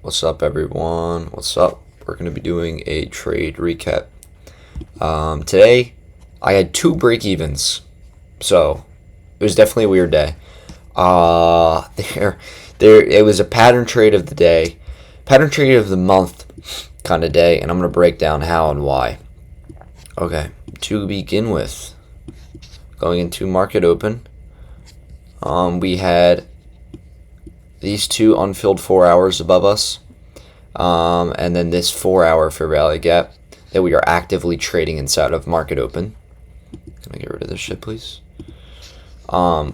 What's up, everyone? What's up? We're going to be doing a trade recap. Today, I had two break evens, so it was definitely a weird day. It was a pattern trade of the day, pattern trade of the month kind of day, and I'm going to break down how and why. Okay, to begin with, going into market open, we had these two unfilled 4 hours above us, and then this 4 hour fair value gap that we are actively trading inside of market open. Can I get rid of this shit, please? I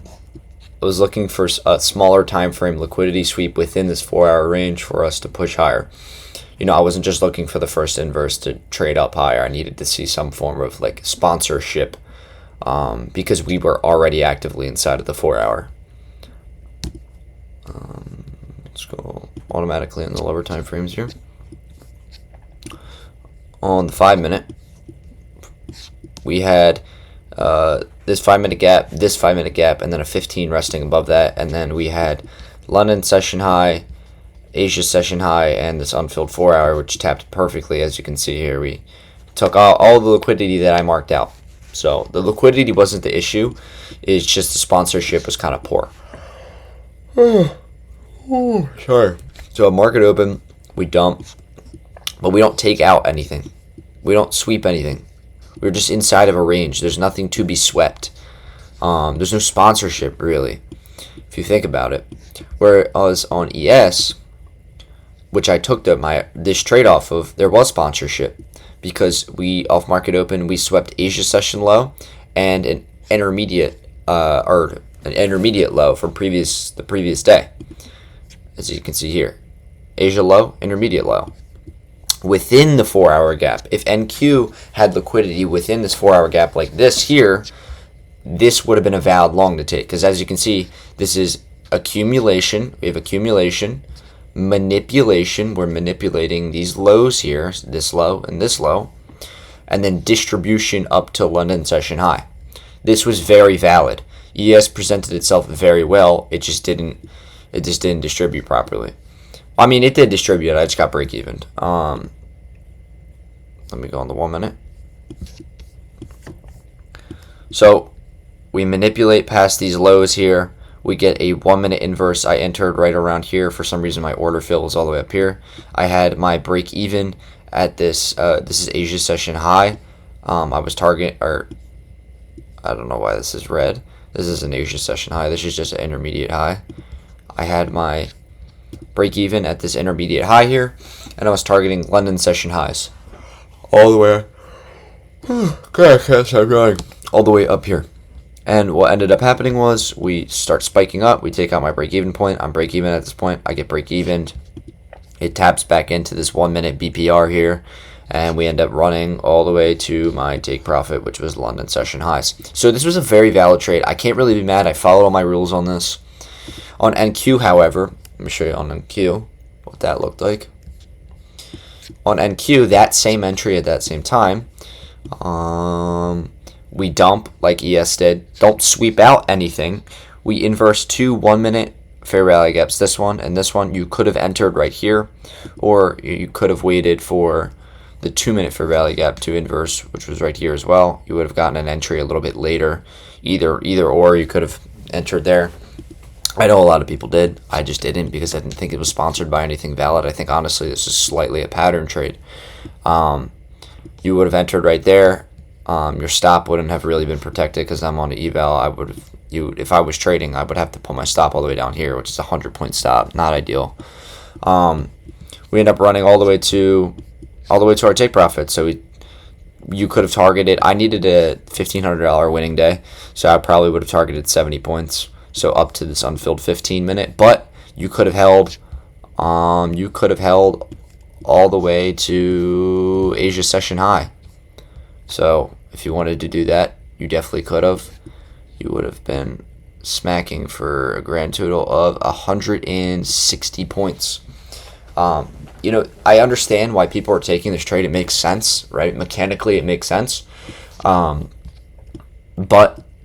was looking for a smaller time frame liquidity sweep within this 4 hour range for us to push higher. I wasn't just looking for the first inverse to trade up higher. I needed to see some form of like sponsorship, because we were already actively inside of the 4 hour. Let's go automatically in the lower time frames here. On the 5 minute, we had this 5 minute gap, and then a 15 resting above that, and then we had London session high, Asia session high, and this unfilled 4 hour, which tapped perfectly. As you can see here, we took all the liquidity that I marked out. So the liquidity wasn't the issue. It's just the sponsorship was kind of poor. Sorry. So at market open, we dump, but we don't take out anything. We don't sweep anything. We're just inside of a range. There's nothing to be swept. There's no sponsorship, really, if you think about it. Whereas on ES, which I took this trade off of, there was sponsorship, because we off market open, we swept Asia session low and an intermediate low from the previous day. As you can see here, Asia low, intermediate low, within the 4 hour gap. If NQ had liquidity within this 4 hour gap like this here, this would have been a valid long to take, because as you can see, this is accumulation. We have accumulation, manipulation. We're manipulating these lows here, this low and this low, and then distribution up to London session high. This was very valid. ES presented itself very well. It just didn't distribute properly. I mean, it did distribute. I just got break even. Let me go on the 1 minute. So we manipulate past these lows here. We get a 1 minute inverse. I entered right around here. For some reason, my order fill was all the way up here. I had my break even at this. This is Asia session high. I was I don't know why this is red. This is an Asia session high. This is just an intermediate high. I had my break even at this intermediate high here, and I was targeting London session highs all the way. God, I can't stop going. All the way up here. And what ended up happening was we start spiking up. We take out my break even point. I'm break even at this point. I get break evened. It taps back into this 1 minute BPR here, and we end up running all the way to my take profit, which was London session highs. So this was a very valid trade. I can't really be mad. I followed all my rules on this. On NQ, however, let me show you on NQ what that looked like. On NQ, that same entry at that same time, we dump like ES did. Don't sweep out anything. We inverse two 1 minute fair value gaps. This one and this one. You could have entered right here, or you could have waited for the 2 minute fair value gap to inverse, which was right here as well. You would have gotten an entry a little bit later. Either or, you could have entered there. I know a lot of people did. I just didn't, because I didn't think it was sponsored by anything valid. I think, honestly, this is slightly a pattern trade. You would have entered right there. Your stop wouldn't have really been protected, because I'm on an eval. If I was trading, I would have to put my stop all the way down here, which is a 100-point stop. Not ideal. We end up running all the way to our take profit. So you could have targeted. I needed a $1,500 winning day, so I probably would have targeted 70 points. So up to this unfilled 15 minute, but you could have held all the way to Asia session high. So if you wanted to do that, you definitely could have. You would have been smacking for a grand total of 160 points. I understand why people are taking this trade. It makes sense, right? Mechanically, it makes sense. But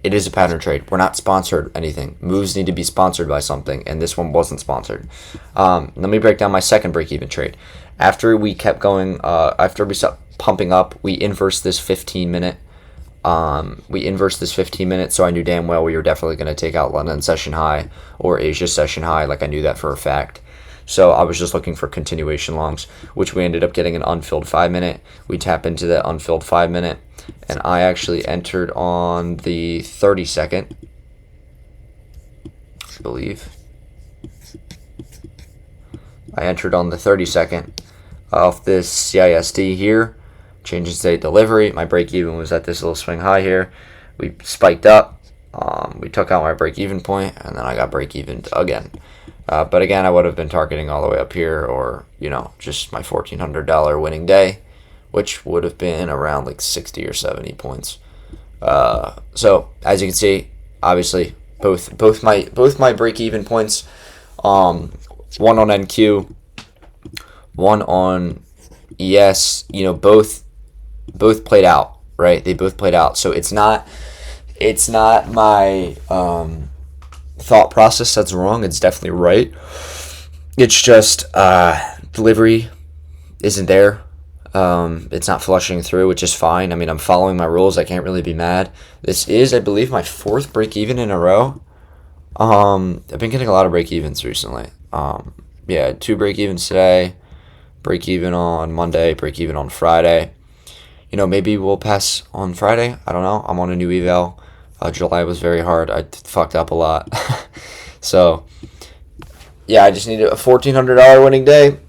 it is a pattern trade. We're not sponsored anything. Moves need to be sponsored by something, and this one wasn't sponsored. Let me break down my second break-even trade. After we kept going, after we stopped pumping up, we inversed this 15-minute. So I knew damn well we were definitely going to take out London session high or Asia session high. Like, I knew that for a fact. So I was just looking for continuation longs, which we ended up getting an unfilled 5-minute. We tap into that unfilled 5-minute, and I actually entered on the 30-second, I believe. I entered on the 30-second off this CISD here. Change in state delivery. My break even was at this little swing high here. We spiked up. We took out my break even point, and then I got break even again. But again, I would have been targeting all the way up here, or just my $1,400 winning day, which would have been around like 60 or 70 points. So as you can see, obviously both my break even points, one on NQ, one on ES, both played out, right? They both played out. So it's not my thought process that's wrong. It's definitely right. It's just delivery isn't there. It's not flushing through, which is fine. I mean, I'm following my rules. I can't really be mad. This is, I believe, my fourth break even in a row. I've been getting a lot of break evens recently. 2 break evens today, break even on Monday, break even on Friday. Maybe we'll pass on Friday. I don't know. I'm on a new eval. July was very hard. I fucked up a lot. So, I just needed a $1,400 winning day.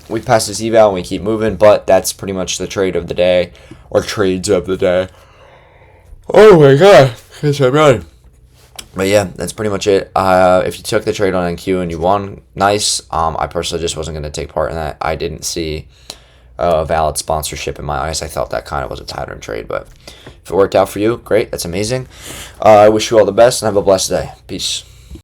We passed this eval and we keep moving, but that's pretty much the trade of the day, or trades of the day. Oh my god. Yes, I'm right. But yeah, that's pretty much it. If you took the trade on NQ and you won, nice. I personally just wasn't going to take part in that. I didn't see a valid sponsorship in my eyes. I thought that kind of was a pattern trade, but if it worked out for you, great. That's amazing. I wish you all the best and have a blessed day. Peace.